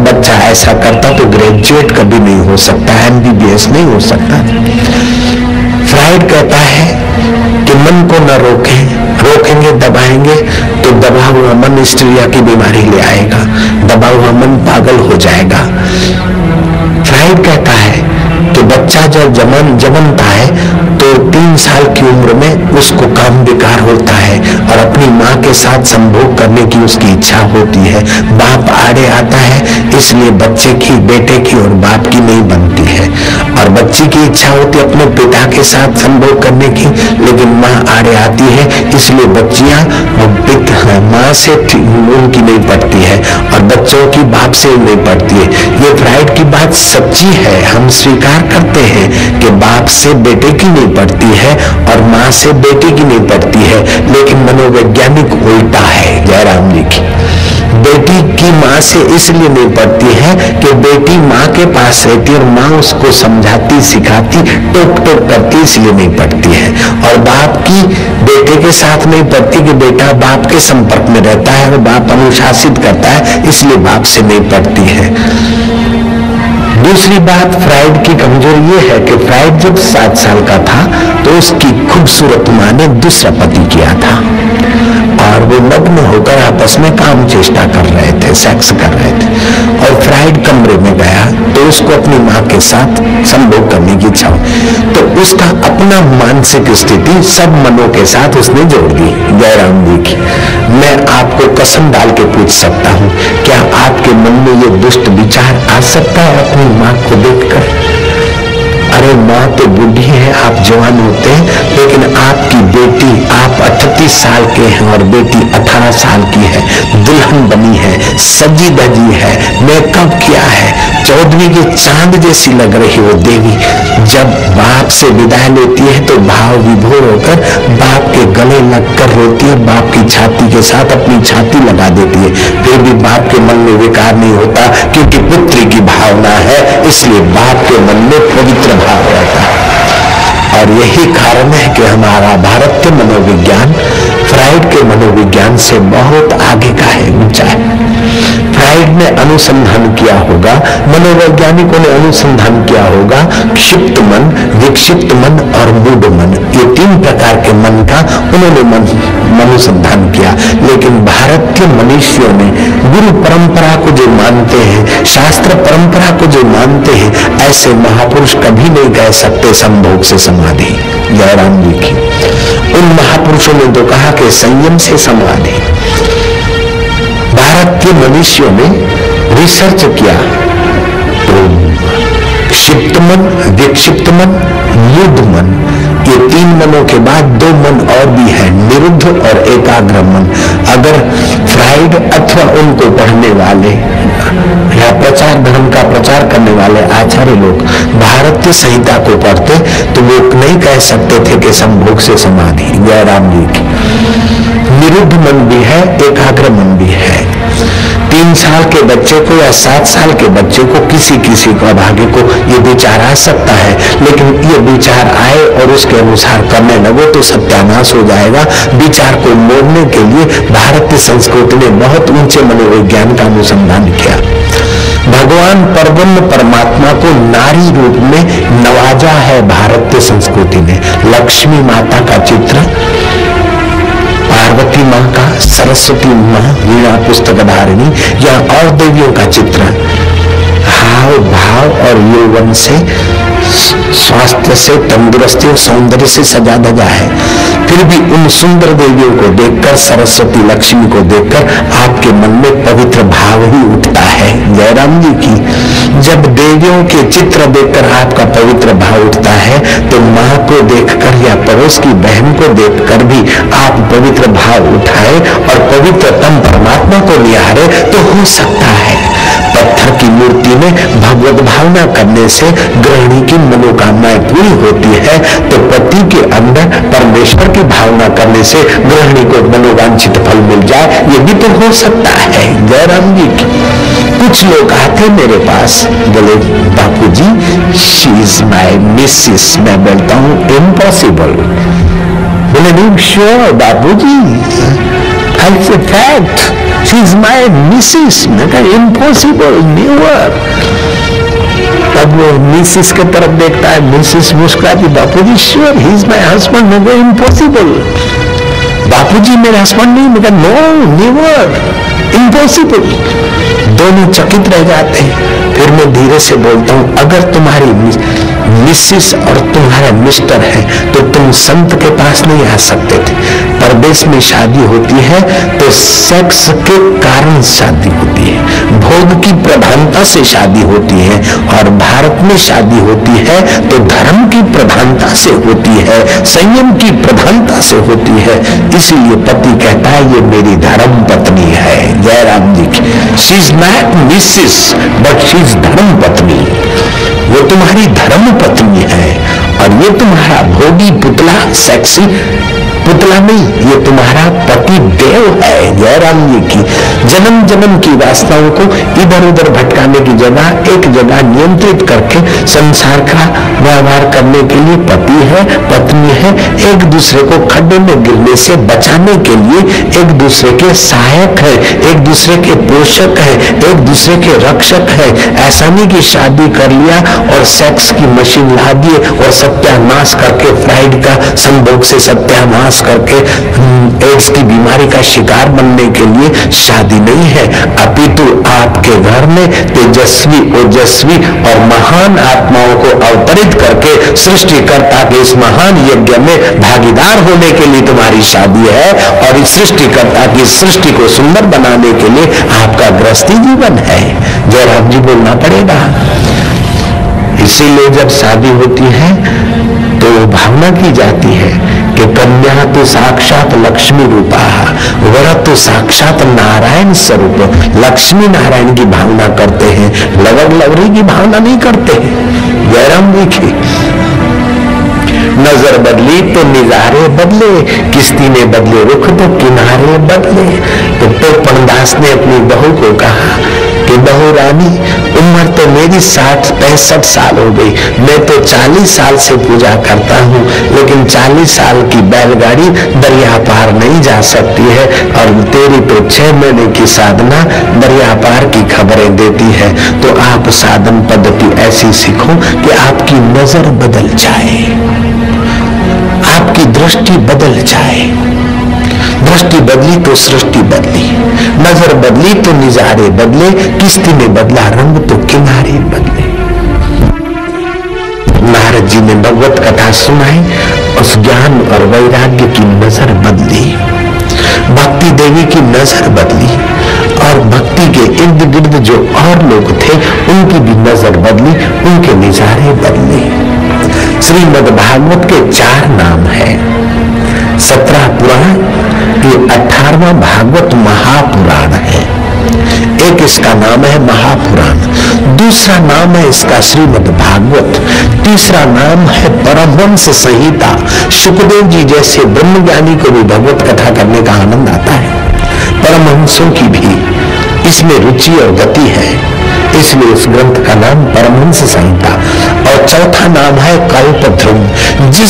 बच्चा ऐसा करता तो ग्रेजुएट कभी नहीं हो सकता, MBBS नहीं हो सकता। फ्राइड कहता है कि मन को न रोकेंगे दबाएंगे तो दबा हुआ मन हिस्टीरिया की बीमारी ले आएगा, दबा हुआ मन पागल हो जाएगा। फ्राइड कहता है कि बच्चा जब जन्मता है तो 3 साल की उम्र में उसको काम विकार होता है और अपनी माँ के साथ संभोग करने की उसकी इच्छा होती है। बाप आड़े आता है, इसलिए बच्चे की, बेटे की और बाप की नहीं बनती है। और बच्ची की इच्छा होती है अपने पिता के साथ संभोग करने की, लेकिन माँ आड़े आती है, इसलिए बच्चियां माँ से उनकी नहीं पड़ती है और बच्चों की बाप से नहीं पड़ती है। ये फ्राइड की बात सच्ची है, हम स्वीकार करते हैं कि बाप से बेटे की नहीं पड़ती है और माँ से बेटे की नहीं पड़ती है, लेकिन मनोवैज्ञानिक उल्टा है। जयराम जी की बेटी की माँ से इसलिए नहीं पड़ती है कि बेटी माँ के पास रहती है और माँ उसको समझाती, सिखाती, टोक करती, इसलिए नहीं पड़ती है। और बाप की बेटे के साथ नहीं पड़ती कि बेटा बाप के संपर्क में रहता है और बाप अनुशासित करता है, इसलिए बाप से नहीं पड़ती है। दूसरी बात, फ्राइड की कमजोरी ये है कि फ्राइड जब 7 साल का था तो उसकी खूबसूरत माँ ने दूसरा पति किया था और वो मग्न होकर आपस में काम चेष्टा कर रहे थे, सेक्स कर रहे थे। और फ्राइड कमरे में गया तो उसको अपनी माँ के साथ संभोग करने की इच्छा हुई, तो उसका अपना मानसिक स्थिति सब मनों के साथ उसने जोड़ दी। जयराम जी की मैं आपको कसम डाल के पूछ सकता हूँ, क्या आपके मन में ये दुष्ट विचार आ सकता है अपनी माँ को देखकर? अरे माँ तो बूढ़ी है, आप जवान होते हैं, लेकिन आपकी बेटी, आप 38 साल के हैं और बेटी 18 साल की है, दुल्हन बनी है, सजी धजी है, मेकअप किया है, 14वीं के चांद जैसी लग रही वो देवी। जब बाप से विदाई लेती है तो भाव विभोर होकर बाप के गले लगकर रोती है, बाप की छाती के साथ अपनी छाती लगा देती है, फिर भी बाप के मन में विकार नहीं होता, क्योंकि पुत्री की भावना है, इसलिए बाप के मन में पवित्र भाव रहता है। और यही कारण है कि हमारा भारतीय मनोविज्ञान फ्राइड के मनोविज्ञान से बहुत आगे का है, ऊंचा है। फ्राइड ने अनुसंधान किया होगा, मनोवैज्ञानिकों ने अनुसंधान किया होगा, क्षिप्त मन, विक्षिप्त मन और मूढ़ मन, ये 3 प्रकार के मन का उन्होंने अनुसंधान किया। लेकिन भारतीय मनुष्यों ने गुरु परंपरा को जो मानते हैं, शास्त्र परंपरा को जो मानते हैं, ऐसे महापुरुष कभी नहीं कह सकते संभोग से समाधि। जयराम जी की उन महापुरुषों ने तो कहा कि संयम से समाधि। भारतीय मनुष्यों ने रिसर्च किया तो क्षिप्त मन, विक्षिप्त मन, मूढ़ मन, ये 3 मनों के बाद 2 मन और भी है, निरुद्ध और एकाग्र मन। अगर फ्राइड अथवा उनको पढ़ने वाले या प्रचार, धर्म का प्रचार करने वाले आचार्य लोग भारतीय संहिता को पढ़ते तो वो नहीं कह सकते थे कि संभोग से समाधि। जयराम जी की निरुद्ध मन भी है, एकाग्र मन भी है। 3 साल के बच्चे को या 7 साल के बच्चे को, किसी को, अभागे को ये विचार आ सकता है, लेकिन ये विचार आए और उसके अनुसार करने लगो तो सत्यानाश हो जाएगा। विचार को मोड़ने के लिए भारतीय संस्कृति ने बहुत ऊंचे मनोविज्ञान का अनुसंधान किया। भगवान परब्रह्म परमात्मा को नारी रूप में नवाजा है भारतीय संस्कृति ने। लक्ष्मी माता का चित्र, पार्वती माँ का, सरस्वती माँ वीणा पुस्तक धारिणी, या और देवियों का चित्र हाव भाव और यौवन से, स्वास्थ्य से, तंदुरुस्ती और सौंदर्य से सजा धजा है। फिर भी उन सुंदर देवियों को देखकर, सरस्वती लक्ष्मी को देखकर आपके मन में पवित्र भाव ही उठता है। जयराम जी की जब देवियों के चित्र देखकर आपका पवित्र भाव उठता है तो माँ को देखकर या पड़ोस की बहन को देखकर भी आप पवित्र भाव उठाए और पवित्रतम परमात्मा को निहारे तो हो सकता है। पत्थर की मूर्ति में भगवत भावना करने से गृहिणी की मनोकामनाएं पूरी होती है, तो पति के अंदर परमेश्वर की भावना करने से गृहिणी को मनोवांछित फल मिल जाए, ये भी तो हो सकता है। जयराम जी की कुछ लोग आते मेरे पास, बोले बापूजी शी इज माय मिसेस। मैं बोलता हूँ इम्पॉसिबल। बोले नहीं श्योर बापूजी, आई से fact, she is my Mrs. मैं कहा इम्पॉसिबल, नेवर। तब वो मिसिस के तरफ देखता है, मिसिस मुस्कुराती, Bapuji sure he is my husband. मैं कहा इम्पॉसिबल, बापूजी मेरे हस्बैंड नहीं। मैं कहा नो, नेवर, इम्पॉसिबल। दोनों चकित रह जाते हैं। फिर मैं धीरे से बोलता हूं, अगर तुम्हारी मिसिस और तुम्हारा मिस्टर है तो तुम संत के पास नहीं आ सकते थे। परदेश में शादी होती है तो सेक्स के कारण शादी होती है, भोग की प्रधानता से शादी होती है। और भारत में शादी होती है तो धर्म की प्रधानता से होती है, संयम की प्रधानता से होती है। इसीलिए पति कहता है ये मेरी धर्म पत्नी है। जयराम जी की, she is not Mrs but she is धर्म पत्नी। वो तुम्हारी धर्म पत्नी है और ये तुम्हारा भोगी पुतला, सेक्सी पुतला नहीं, ये तुम्हारा पति देव है। जयराम जी की, जन्म जन्म की वासनाओं को इधर उधर भटकाने की जगह एक जगह नियंत्रित करके संसार का व्यवहार करने के लिए पति है, पत्नी है। एक दूसरे को खड्डे में गिरने से बचाने के लिए एक दूसरे के सहायक है, एक दूसरे के पोषक है, एक दूसरे के रक्षक है। ऐसा नहीं कि शादी कर लिया और सेक्स की मशीन ला दिए और सत्यानाश करके, फ्राइड का संभोग से सत्यानाश करके एड्स की बीमारी का शिकार बनने के लिए शादी नहीं है। अपितु आपके घर में तेजस्वी, ओजस्वी और महान आत्माओं को अवतरित करके सृष्टिकर्ता के इस महान यज्ञ में भागीदार होने के लिए तुम्हारी शादी है। और इस सृष्टिकर्ता की सृष्टि को सुंदर बनाने के लिए आपका गृहस्थी जीवन है। जयराम जी बोलना पड़ेगा। इसीलिए जब शादी होती है तो भावना की जाती है कि कन्या तो साक्षात लक्ष्मी रूपा, वर तो साक्षात नारायण स्वरूप। लक्ष्मी नारायण की भावना करते हैं, लवर लवरी की भावना नहीं करते हैं। जयराम जी की, नजर बदली तो निजारे बदले, किस्ती ने बदले रुख तो किनारे बदले। तो टोपणदास ने अपनी बहू को कहा कि बहू रानी, उम्र तो मेरी 60-65 साल हो गई, मैं तो 40 साल से पूजा करता हूँ, लेकिन 40 साल की बैलगाड़ी दरिया पार नहीं जा सकती है। और तेरी तो 6 महीने की साधना दरिया पार की खबरें देती है। तो आप साधन पद्धति ऐसी सीखो कि आपकी नजर बदल जाए, आपकी दृष्टि बदल जाए। दृष्टि बदली तो सृष्टि बदली, नजर बदली तो निजारे बदले, किस्ती में बदला रंग तो किनारे बदले। नारद जी ने भगवत कथा सुनाई, उस ज्ञान और वैराग्य की नजर बदली, भक्ति देवी की नजर बदली और भक्ति के इर्द गिर्द जो और लोग थे उनकी भी नजर बदली, उनके निजारे बदले। श्रीमद् भागवत के 4 नाम है। 17 पुराण, ये 18वां भागवत महापुराण है। एक इसका नाम है महापुराण, दूसरा नाम है इसका श्रीमद् भागवत, तीसरा नाम है परमहंस संहिता। सुखदेव जी जैसे ब्रह्मज्ञानी को भी भगवत कथा करने का आनंद आता है, परमहंसों की भी इसमें रुचि और गति है, इसलिए उस ग्रंथ का नाम परमहंस संहिता। और चौथा नाम है कल्पद्रुम। जिस